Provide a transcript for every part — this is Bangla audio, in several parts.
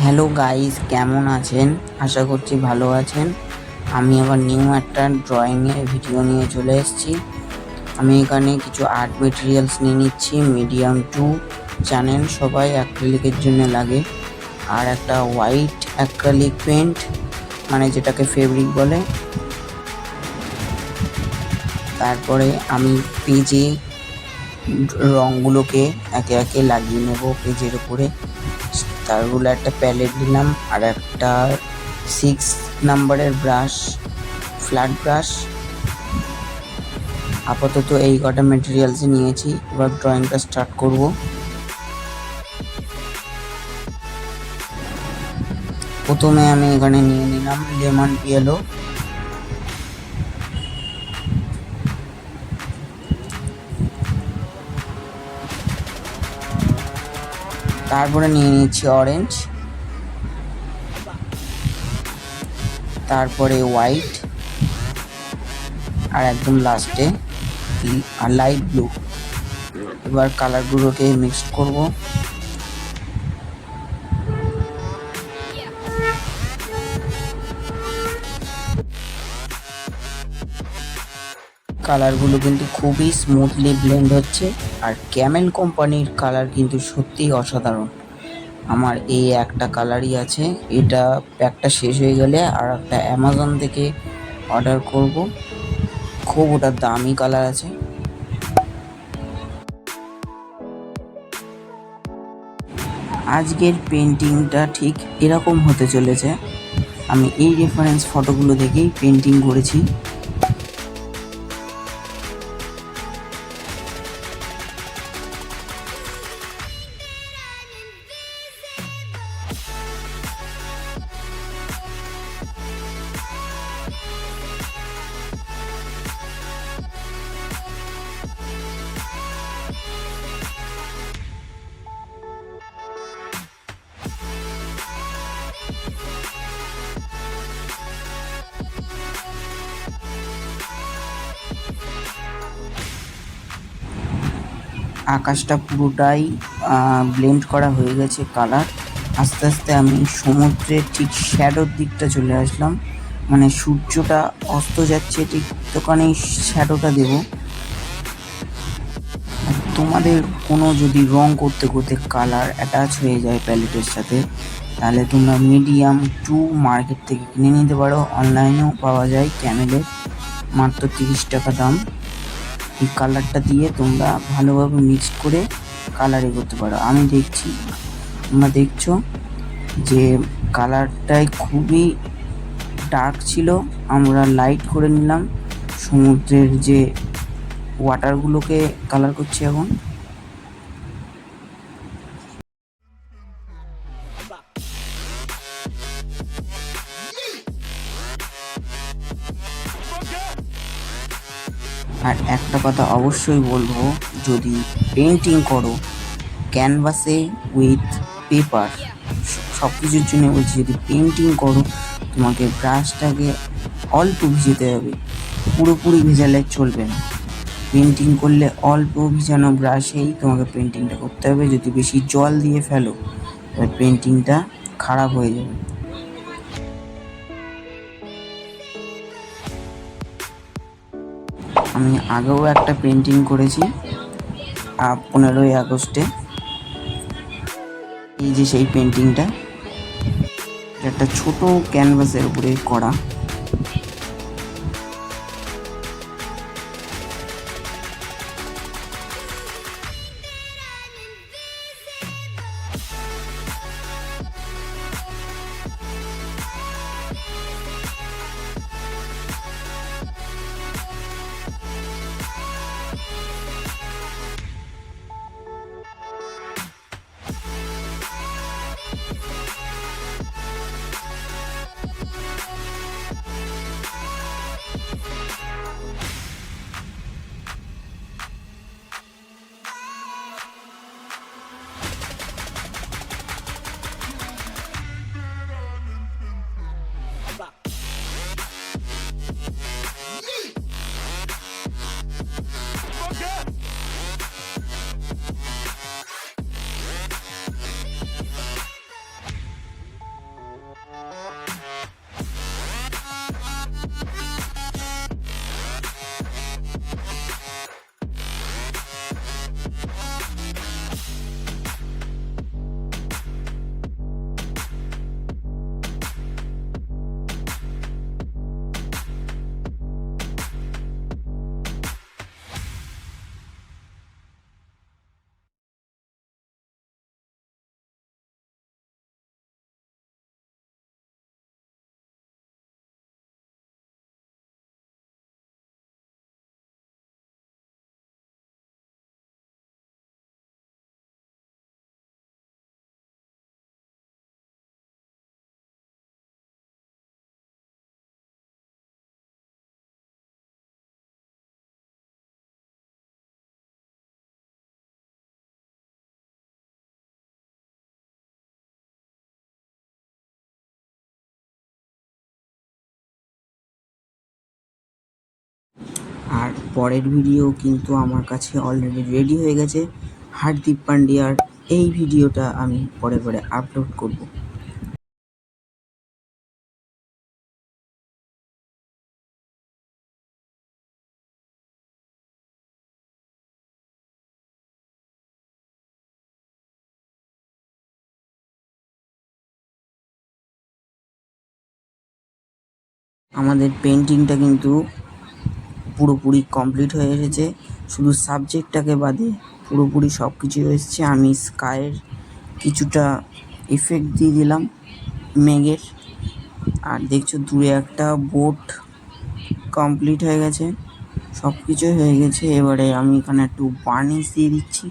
হ্যালো গাইস, কেমন আছেন? আশা করছি ভালো আছেন। আমি আবার নিউ একটা ড্রয়িংয়ের ভিডিও নিয়ে চলে এসেছি। আমি এখানে কিছু আর্ট মেটেরিয়ালস নিয়ে নিচ্ছি। মিডিয়াম টু, জানেন সবাই অ্যাক্রিলিকের জন্য লাগে, আর একটা হোয়াইট অ্যাক্রিলিক পেন্ট, মানে যেটাকে ফেব্রিক বলে। তারপরে আমি পেজে রঙগুলোকে একে একে লাগিয়ে নেব পেজের উপরে। তারগুলো একটা প্যালেট নিলাম আর একটা 6 নাম্বারের ব্রাশ, ফ্ল্যাট ব্রাশ। আপাতত এই কটা মেটেরিয়ালস নিয়েছি। এবার ড্রয়িংটা স্টার্ট করব। প্রথমে আমি এখানে নিয়ে নিলাম লেমন ইয়েলো, তারপরে নিয়ে নিচ্ছি অরেঞ্জ, তারপরে হোয়াইট, আর একদম লাস্টে লাইট ব্লু। এবার কালারগুলোকে মিক্স করব। কালারগুলো কিন্তু খুবই স্মুথলি ব্লেন্ড হচ্ছে, আর ক্যামেল কোম্পানির কালার কিন্তু সত্যিই অসাধারণ। আমার এই একটা কালারই আছে, এটা প্যাকটা শেষ হয়ে গেলে আর একটা অ্যামাজন থেকে অর্ডার করব। খুব ওটা দামি কালার আছে। আজকের পেন্টিংটা ঠিক এরকম হতে চলেছে। আমি এই রেফারেন্স ফটোগুলো দেখেই পেন্টিং করেছি। আকাশটা পুরোটাই ব্লেন্ড করা হয়ে গেছে কালার। আস্তে আস্তে আমি সমুদ্রের ঠিক শ্যাডোর দিকটা চলে আসলাম, মানে সূর্যটা অস্ত যাচ্ছে ঠিক দোকানেই শ্যাডোটা দেব। তোমাদের কোনো যদি রং করতে করতে কালার অ্যাটাচ হয়ে যায় প্যালেটের সাথে, তাহলে তোমরা মিডিয়াম টু মার্কেট থেকে কিনে নিতে পারো। অনলাইনেও পাওয়া যায় ক্যামেলের, মাত্র 30 টাকা দাম। এই কালারটা দিয়ে তোমরা ভালোভাবে মিক্স করে কালারিং করতে পারো। আমি দেখছি, তোমরা দেখছো যে কালারটাই খুবই ডার্ক ছিল। আমরা লাইট করে নিলাম, সমুদ্রের যে ওয়াটারগুলোকে কালার করছি এখন। আর একটা কথা অবশ্যই বলবো, যদি পেন্টিং করো ক্যানভাসে উইথ পেপার, সব কিছুর জন্য বলছি, যদি পেন্টিং করো তোমাকে ব্রাশটাকে অল্প ভিজাতে হবে, পুরোপুরি ভেজালে চলবে না। পেন্টিং করলে অল্প ভিজানো ব্রাশেই তোমাকে পেন্টিংটা করতে হবে। যদি বেশি জল দিয়ে ফেলো তবে পেন্টিংটা খারাপ হয়ে যাবে। আমি আগেও একটা পেন্টিং করেছি 15ই আগস্টে। এই যে সেই পেন্টিংটা, একটা ছোট ক্যানভাসের উপরে করা। আর পরের ভিডিও কিন্তু আমার কাছে অলরেডি রেডি হয়ে গেছে। হার্দিক পান্ডিয়ার এই ভিডিওটা আমি পরে আপলোড করব। আমাদের পেন্টিংটা কিন্তু পুরোপুরি কমপ্লিট হয়ে এসেছে, শুধু সাবজেক্টটাকে বাদে পুরোপুরি সব কিছু এসছে। আমি স্কাইয়ের কিছুটা এফেক্ট দিয়ে দিলাম মেঘের, আর দেখছো দূরে একটা বোট কমপ্লিট হয়ে গেছে, সব কিছুই হয়ে গেছে। এবারে আমি এখানে একটু বার্নিশ দিয়ে দিচ্ছি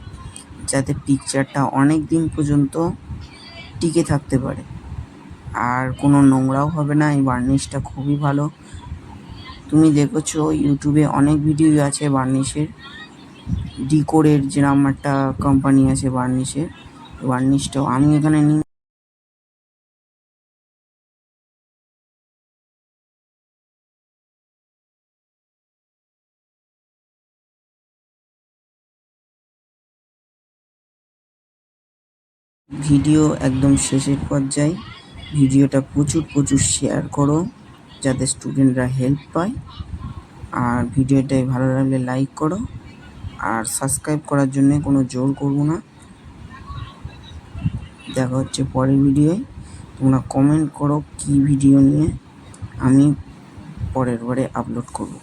যাতে পিকচারটা অনেক দিন পর্যন্ত টিকে থাকতে পারে আর কোনো নোংরাও হবে না। এই বার্নিশটা খুবই ভালো, তুমি দেখেছো ইউটিউবে অনেক ভিডিও আছে বার্নিশের। ডিকোরের যেরকম একটা কোম্পানি আছে বার্নিশের, বার্নিশটাও আমি এখানে নিই। ভিডিও একদম শেষের পর্যায়ে, ভিডিওটা প্রচুর শেয়ার করো যাতে স্টুডেন্টরা হেল্প পায়। আর ভিডিওটাই ভালো লাগলে লাইক করো, আর সাবস্ক্রাইব করার জন্য কোনো জোর করবো না। দেখা হচ্ছে পরের ভিডিওয়। তোমরা কমেন্ট করো কি ভিডিও নিয়ে আমি পরের বারে আপলোড করব।